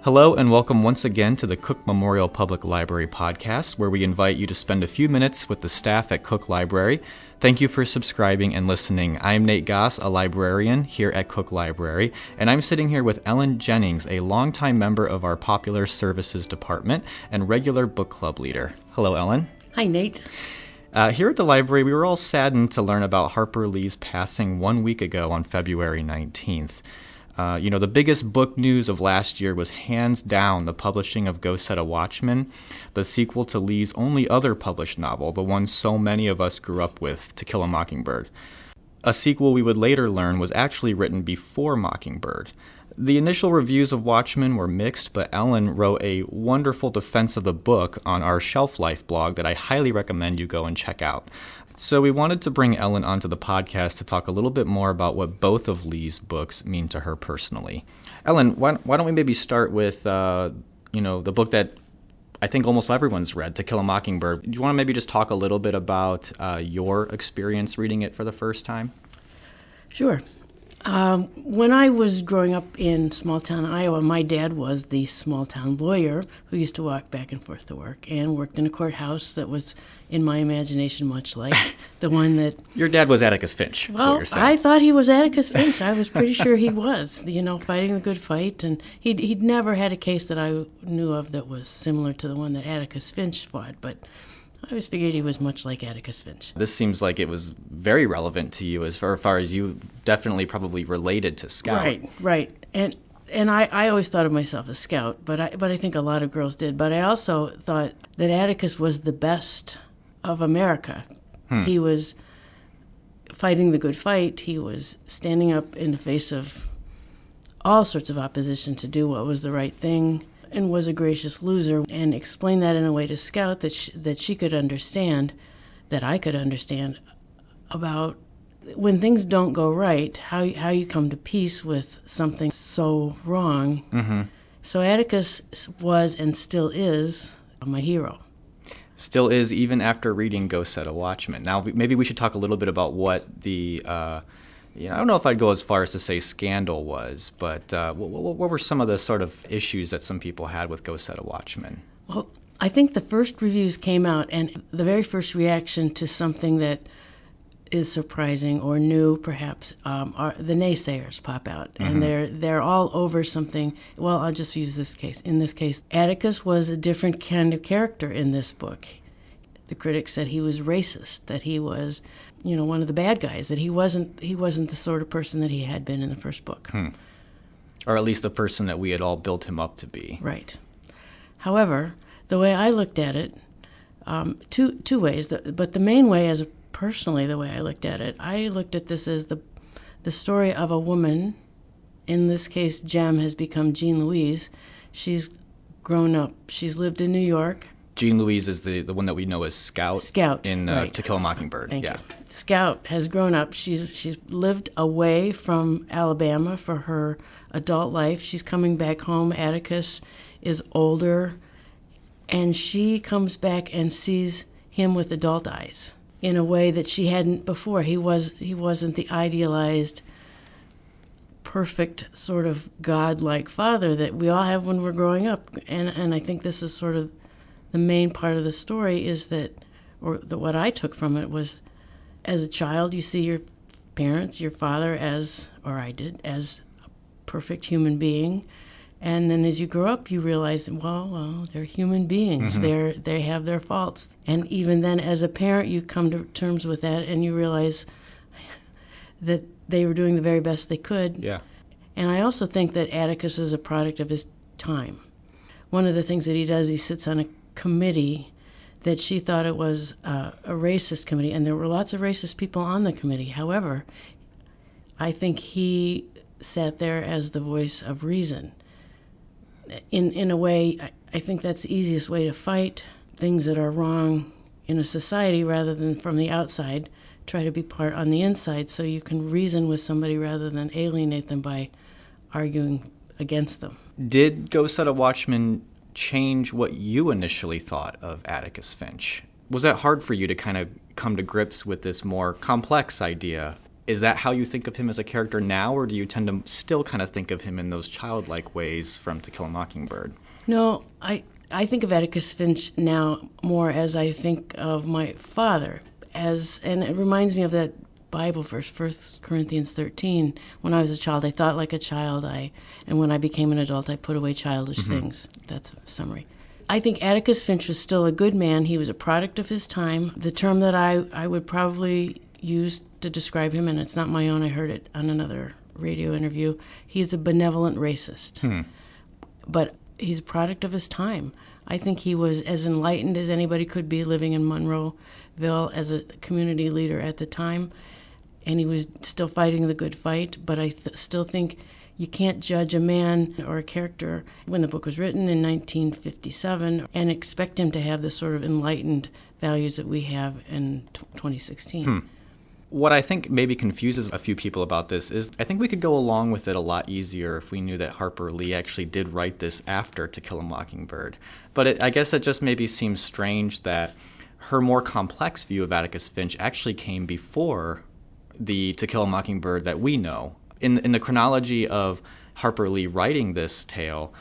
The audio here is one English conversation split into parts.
Hello and welcome once again to the Cook Memorial Public Library podcast, where we invite you to spend a few minutes with the staff at Cook Library. Thank you for subscribing and listening. I'm Nate Goss, a librarian here at Cook Library, and I'm sitting here with Ellen Jennings, a longtime member of our Popular Services Department and regular book club leader. Hello, Ellen. Hi, Nate. Here at the library, we were all saddened to learn about Harper Lee's passing 1 week ago on February 19th. The biggest book news of last year was hands down the publishing of Go Set A Watchman, the sequel to Lee's only other published novel, the one so many of us grew up with, To Kill a Mockingbird. A sequel we would later learn was actually written before Mockingbird. The initial reviews of Watchmen were mixed, but Ellen wrote a wonderful defense of the book on our Shelf Life blog that I highly recommend you go and check out. So we wanted to bring Ellen onto the podcast to talk a little bit more about what both of Lee's books mean to her personally. Ellen, why don't we maybe start with the book that I think almost everyone's read, To Kill a Mockingbird. Do you want to maybe just talk a little bit about your experience reading it for the first time? Sure. When I was growing up in small-town Iowa, my dad was the small-town lawyer who used to walk back and forth to work and worked in a courthouse that was, in my imagination, much like the one that... Your dad was Atticus Finch, well, you're saying. I thought he was Atticus Finch. I was pretty sure he was, fighting the good fight. And he'd never had a case that I knew of that was similar to the one that Atticus Finch fought, but... I always figured he was much like Atticus Finch. This seems like it was very relevant to you as far as you definitely probably related to Scout. Right. And I always thought of myself as Scout, but I think a lot of girls did. But I also thought that Atticus was the best of America. He was fighting the good fight. He was standing up in the face of all sorts of opposition to do what was the right thing, and was a gracious loser, and explained that in a way to Scout that she could understand, that I could understand, about when things don't go right, how you come to peace with something so wrong. Mm-hmm. So Atticus was and still is my hero. Still is, even after reading Go Set A Watchman. Now, maybe we should talk a little bit about what the... I don't know if I'd go as far as to say scandal was, but what were some of the sort of issues that some people had with Go Set A Watchman? Well, I think the first reviews came out, and the very first reaction to something that is surprising or new, perhaps, are the naysayers pop out, and they're all over something. Well, I'll just use this case. In this case, Atticus was a different kind of character in this book. The critics said he was racist, that he was, one of the bad guys, that he wasn't the sort of person that he had been in the first book. Or at least the person that we had all built him up to be. Right. However, the way I looked at it, two ways, but the main way, personally, the way I looked at it, I looked at this as the story of a woman. In this case, Jem has become Jean Louise. She's grown up. She's lived in New York. Jean Louise is the one that we know as Scout in right. To Kill a Mockingbird. Thank you. Scout has grown up. She's lived away from Alabama for her adult life. She's coming back home. Atticus is older, and she comes back and sees him with adult eyes in a way that she hadn't before. He wasn't the idealized, perfect sort of godlike father that we all have when we're growing up. And I think this is sort of the main part of the story, is what I took from it was, as a child, you see your parents, your father or I did, as a perfect human being. And then as you grow up, you realize, well, they're human beings. Mm-hmm. They have their faults. And even then, as a parent, you come to terms with that, and you realize that they were doing the very best they could. Yeah. And I also think that Atticus is a product of his time. One of the things that he does, he sits on a committee that she thought it was a racist committee, and there were lots of racist people on the committee. However, I think he sat there as the voice of reason. In a way, I think that's the easiest way to fight things that are wrong in a society, rather than from the outside, try to be part on the inside, so you can reason with somebody rather than alienate them by arguing against them. Did Go Set A Watchman change what you initially thought of Atticus Finch? Was that hard for you to kind of come to grips with this more complex idea Is that how you think of him as a character now, or do you tend to still kind of think of him in those childlike ways from To Kill a Mockingbird? No, I think of Atticus Finch now more as I think of my father, and it reminds me of that Bible verse, 1 Corinthians 13. When I was a child, I thought like a child, and when I became an adult, I put away childish things. That's a summary. I think Atticus Finch was still a good man. He was a product of his time. The term that I would probably use to describe him, and it's not my own, I heard it on another radio interview, he's a benevolent racist. But he's a product of his time. I think he was as enlightened as anybody could be living in Monroeville as a community leader at the time, and he was still fighting the good fight, but I still think you can't judge a man or a character when the book was written in 1957 and expect him to have the sort of enlightened values that we have in 2016. What I think maybe confuses a few people about this is I think we could go along with it a lot easier if we knew that Harper Lee actually did write this after To Kill a Mockingbird. But I guess it just maybe seems strange that her more complex view of Atticus Finch actually came before the To Kill a Mockingbird that we know. In the chronology of Harper Lee writing this tale,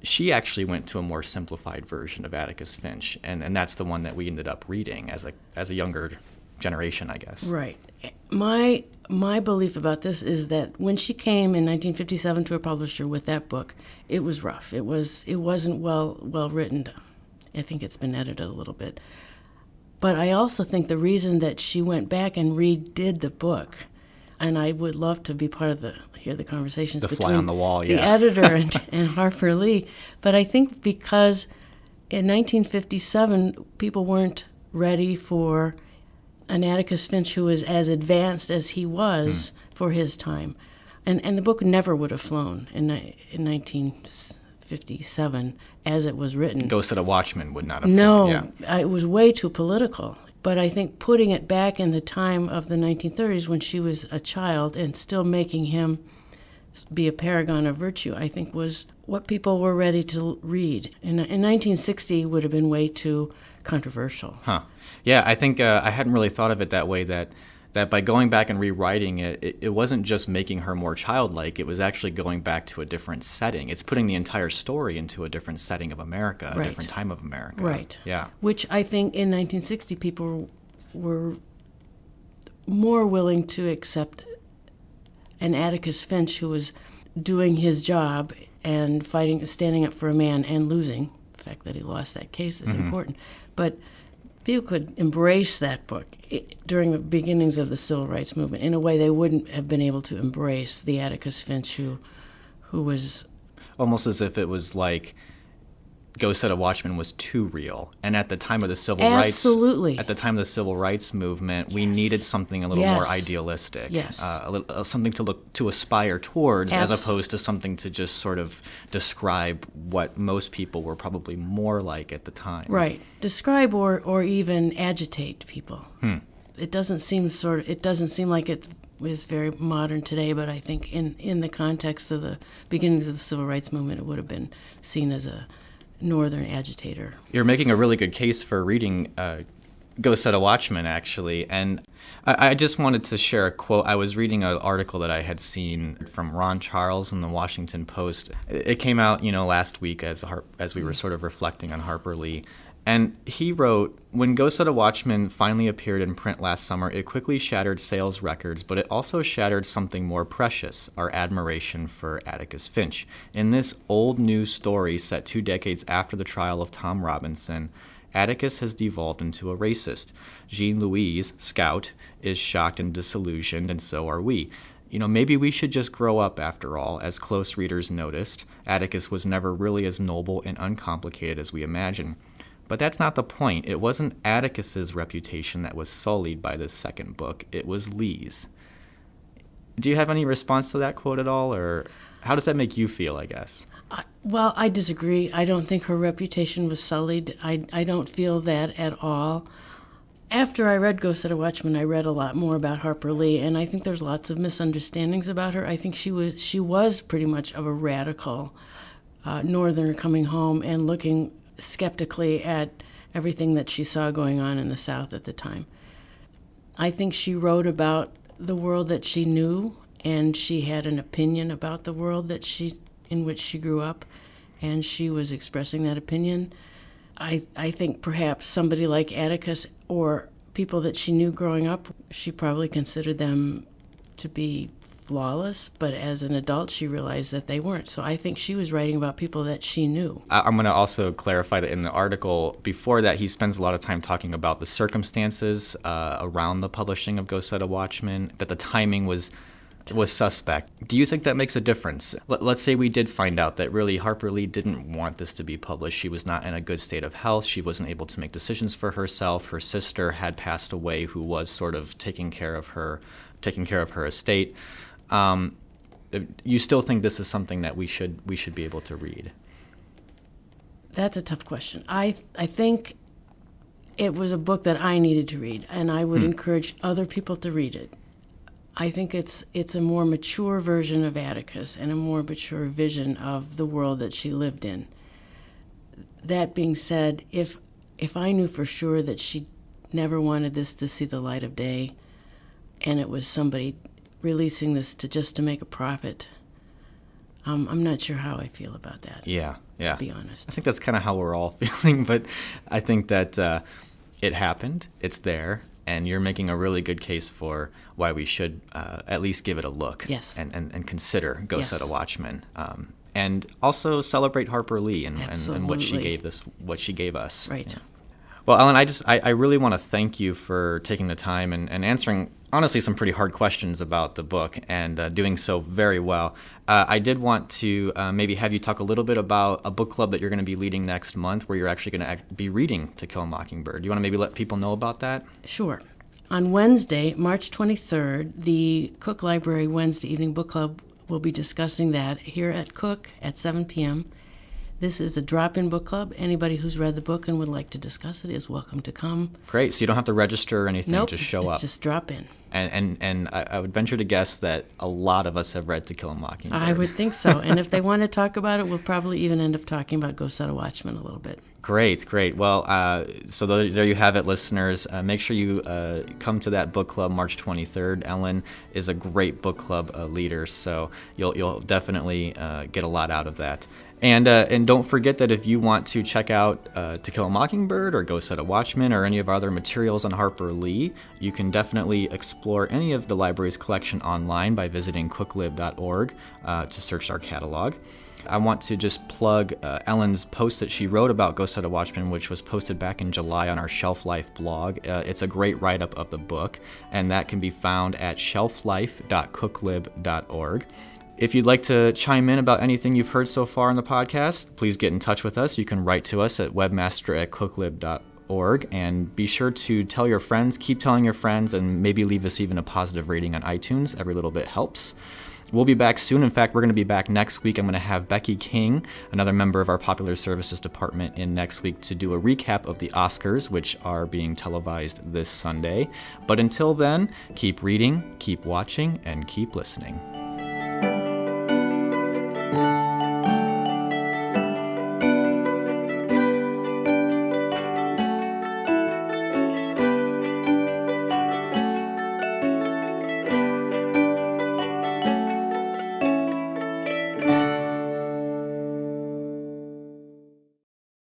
she actually went to a more simplified version of Atticus Finch, and that's the one that we ended up reading as a younger generation, I guess. Right. My belief about this is that when she came in 1957 to a publisher with that book, it was rough. It wasn't well written. I think it's been edited a little bit. But I also think the reason that she went back and redid the book, and I would love to be part of hear the conversations the between fly on the wall, the editor and Harper Lee. But I think because in 1957 people weren't ready for an Atticus Finch who was as advanced as he was for his time. And the book never would have flown in 1957 as it was written. Go Set A Watchman would not have flown. No, it was way too political. But I think putting it back in the time of the 1930s when she was a child and still making him be a paragon of virtue, I think was what people were ready to read. In 1960 would have been way too controversial. Yeah, I think I hadn't really thought of it that way, that by going back and rewriting it wasn't just making her more childlike, it was actually going back to a different setting. It's putting the entire story into a different setting of America, a different time of America. Right. Yeah. Which I think in 1960 people were more willing to accept an Atticus Finch who was doing his job and standing up for a man and losing. The fact that he lost that case is important. But people could embrace that book during the beginnings of the Civil Rights Movement in a way they wouldn't have been able to embrace the Atticus Finch who was... Almost as if it was like Go Set A Watchman was too real. And at the time of the Civil Absolutely. At the time of the Civil Rights Movement, we needed something a little more idealistic. Yes. Something to aspire towards as opposed to something to just sort of describe what most people were probably more like at the time. Right. Describe or even agitate people. It doesn't seem like it is very modern today, but I think in the context of the beginnings of the Civil Rights Movement, it would have been seen as a Northern agitator. You're making a really good case for reading Go Set A Watchman, actually. And I just wanted to share a quote. I was reading an article that I had seen from Ron Charles in the Washington Post. It came out, last week as we were sort of reflecting on Harper Lee. And he wrote, "When Go Set A Watchman finally appeared in print last summer, it quickly shattered sales records, but it also shattered something more precious, our admiration for Atticus Finch. In this old news story set 2 decades after the trial of Tom Robinson, Atticus has devolved into a racist. Jean-Louise, Scout, is shocked and disillusioned, and so are we. Maybe we should just grow up after all. As close readers noticed, Atticus was never really as noble and uncomplicated as we imagine. But that's not the point. It wasn't Atticus's reputation that was sullied by this second book. It was Lee's." Do you have any response to that quote at all, or how does that make you feel, I guess? Well, I disagree. I don't think her reputation was sullied. I don't feel that at all. After I read Go Set A Watchman, I read a lot more about Harper Lee, and I think there's lots of misunderstandings about her. I think she was pretty much of a radical Northerner coming home and looking skeptically at everything that she saw going on in the South at the time. I think she wrote about the world that she knew, and she had an opinion about the world in which she grew up, and she was expressing that opinion. I think perhaps somebody like Atticus or people that she knew growing up, she probably considered them to be flawless, but as an adult she realized that they weren't. So I think she was writing about people that she knew. I'm going to also clarify that in the article before that, he spends a lot of time talking about the circumstances around the publishing of Go Set A Watchman, that the timing was suspect. Do you think that makes a difference? Let's say we did find out that really Harper Lee didn't want this to be published. She was not in a good state of health. She wasn't able to make decisions for herself. Her sister had passed away, who was sort of taking care of her estate. You still think this is something that we should be able to read? That's a tough question. I think it was a book that I needed to read, and I would encourage other people to read it. I think it's a more mature version of Atticus and a more mature vision of the world that she lived in. That being said, if I knew for sure that she never wanted this to see the light of day, and it was somebody releasing this to make a profit, I'm not sure how I feel about that. Yeah. To be honest, I think that's kind of how we're all feeling, but I think that it happened. It's there. And you're making a really good case for why we should at least give it a look. Yes. And consider Go Set A Watchman. And also celebrate Harper Lee and what she gave us. Right. Yeah. Well, Ellen, I really want to thank you for taking the time and answering, honestly, some pretty hard questions about the book, and doing so very well. I did want to maybe have you talk a little bit about a book club that you're going to be leading next month, where you're actually going to be reading To Kill a Mockingbird. Do you want to maybe let people know about that? Sure. On Wednesday, March 23rd, the Cook Library Wednesday Evening Book Club will be discussing that here at Cook at 7 p.m. This is a drop-in book club. Anybody who's read the book and would like to discuss it is welcome to come. Great. So you don't have to register or anything. Nope, just show up. Just drop in. And I would venture to guess that a lot of us have read To Kill a Mockingbird. I would think so. And if they want to talk about it, we'll probably even end up talking about Go Set A Watchman a little bit. Great. Well, so there you have it, listeners. Make sure you come to that book club March 23rd. Ellen is a great book club leader, so you'll definitely get a lot out of that. And don't forget that if you want to check out To Kill a Mockingbird or Go Set A Watchman or any of our other materials on Harper Lee, you can definitely explore any of the library's collection online by visiting cooklib.org to search our catalog. I want to just plug Ellen's post that she wrote about Go Set A Watchman, which was posted back in July on our Shelf Life blog. It's a great write-up of the book, and that can be found at shelflife.cooklib.org. If you'd like to chime in about anything you've heard so far in the podcast, please get in touch with us. You can write to us at webmaster@cooklib.org, and be sure to tell your friends, keep telling your friends, and maybe leave us even a positive rating on iTunes. Every little bit helps. We'll be back soon. In fact, we're going to be back next week. I'm going to have Becky King, another member of our Popular Services Department, in next week to do a recap of the Oscars, which are being televised this Sunday. But until then, keep reading, keep watching, and keep listening.